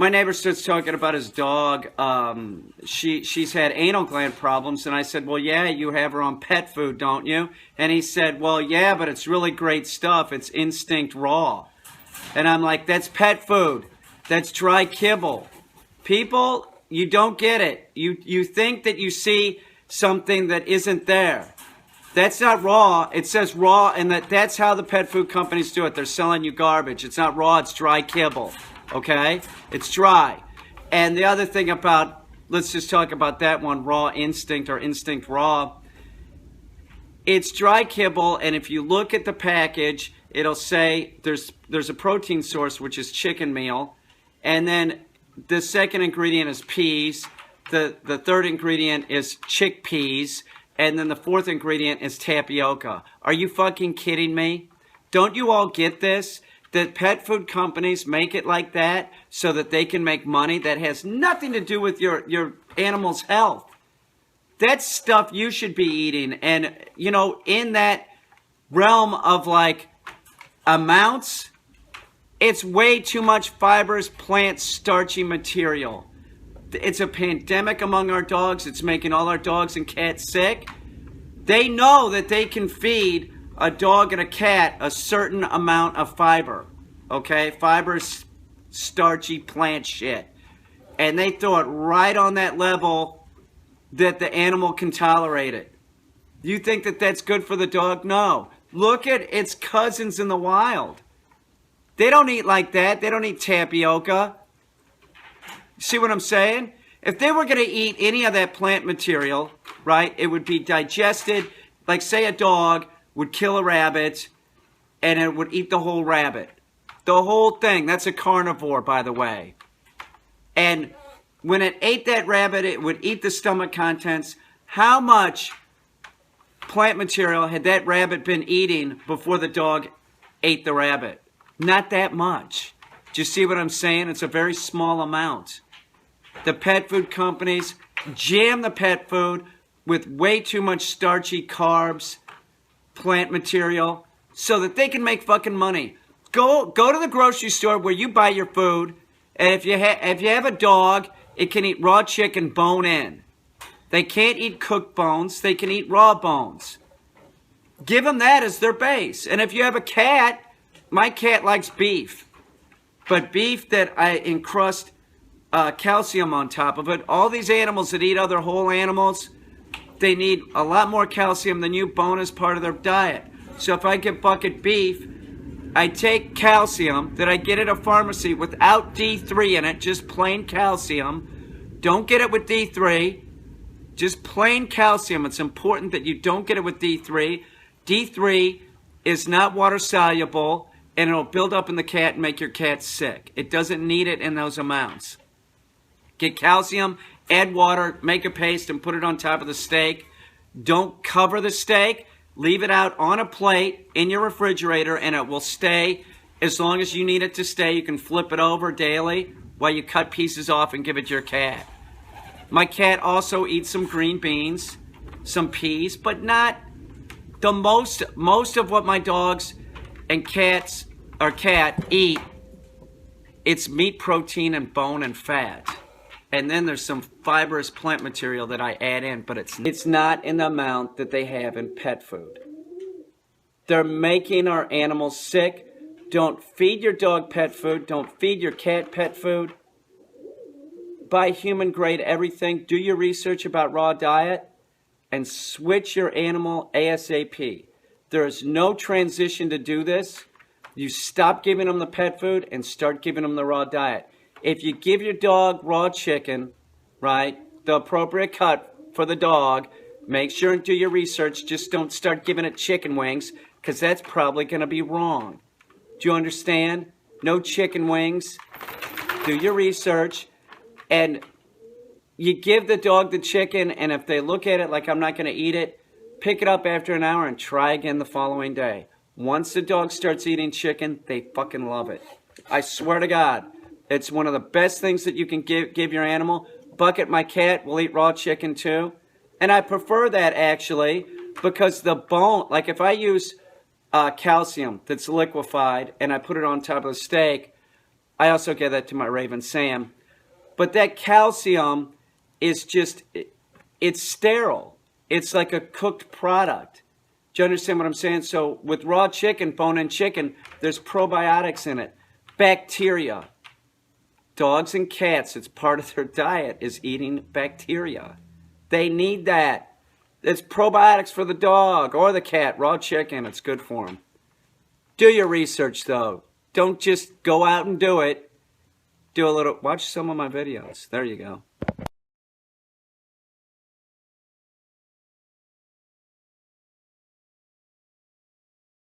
My neighbor starts talking about his dog. She's had anal gland problems, and I said, well, yeah, you have her on pet food, don't you? And he said, well, yeah, but it's really great stuff. It's instinct raw. And I'm like, that's pet food. That's dry kibble. People, you don't get it. You think that you see something that isn't there. That's not raw. It says raw, and that's how the pet food companies do it. They're selling you garbage. It's not raw, it's dry kibble. Okay? It's dry. And the other thing about, let's just talk about that one, raw instinct or instinct raw. It's dry kibble, and if you look at the package, it'll say there's a protein source, which is chicken meal, and then the second ingredient is peas, the third ingredient is chickpeas, and then the fourth ingredient is tapioca. Are you fucking kidding me? Don't you all get this? That pet food companies make it like that so that they can make money that has nothing to do with your animal's health. That's stuff you should be eating. And, you know, in that realm of like amounts, it's way too much fibrous, plant, starchy material. It's a pandemic among our dogs. It's making all our dogs and cats sick. They know that they can feed a dog and a cat a certain amount of fiber. Okay? Fiber is starchy plant shit. And they throw it right on that level that the animal can tolerate it. You think that that's good for the dog? No. Look at its cousins in the wild. They don't eat like that. They don't eat tapioca. See what I'm saying? If they were going to eat any of that plant material, right, it would be digested. Like, say a dog would kill a rabbit and it would eat the whole rabbit. The whole thing. That's a carnivore, by the way. And when it ate that rabbit, it would eat the stomach contents. How much plant material had that rabbit been eating before the dog ate the rabbit? Not that much. Do you see what I'm saying? It's a very small amount. The pet food companies jam the pet food with way too much starchy carbs, plant material, so that they can make fucking money. Go to the grocery store where you buy your food, and if you have a dog, it can eat raw chicken bone in. They can't eat cooked bones. They can eat raw bones. Give them that as their base. And if you have a cat, my cat likes beef. But beef that I encrust calcium on top of it. All these animals that eat other whole animals, they need a lot more calcium than you. Bone is part of their diet. So if I get bucket beef, I take calcium that I get at a pharmacy without D3 in it, just plain calcium. Don't get it with D3, just plain calcium. It's important that you don't get it with D3. D3 is not water soluble, and it'll build up in the cat and make your cat sick. It doesn't need it in those amounts. Get calcium, add water, make a paste, and put it on top of the steak. Don't cover the steak. Leave it out on a plate in your refrigerator, and it will stay as long as you need it to stay. You can flip it over daily while you cut pieces off and give it to your cat. My cat also eats some green beans, some peas, but not the most of what my dogs and cat eat. It's meat, protein, and bone and fat. And then there's some fibrous plant material that I add in, but it's not in the amount that they have in pet food. They're making our animals sick. Don't feed your dog pet food. Don't feed your cat pet food. Buy human grade everything. Do your research about raw diet and switch your animal ASAP. There is no transition to do this. You stop giving them the pet food and start giving them the raw diet. If you give your dog raw chicken, right, the appropriate cut for the dog, make sure and do your research. Just don't start giving it chicken wings, because that's probably going to be wrong. Do you understand? No chicken wings. Do your research. And you give the dog the chicken, and if they look at it like I'm not going to eat it, pick it up after an hour and try again the following day. Once the dog starts eating chicken, they fucking love it. I swear to God. It's one of the best things that you can give your animal. Bucket, my cat, will eat raw chicken too. And I prefer that actually because the bone, like if I use calcium that's liquefied and I put it on top of the steak, I also get that to my Raven Sam. But that calcium is just, it's sterile. It's like a cooked product. Do you understand what I'm saying? So with raw chicken, bone-in chicken, there's probiotics in it. Bacteria. Dogs and cats, it's part of their diet, is eating bacteria. They need that. It's probiotics for the dog or the cat. Raw chicken, it's good for them. Do your research, though. Don't just go out and do it. Do a little, watch some of my videos. There you go.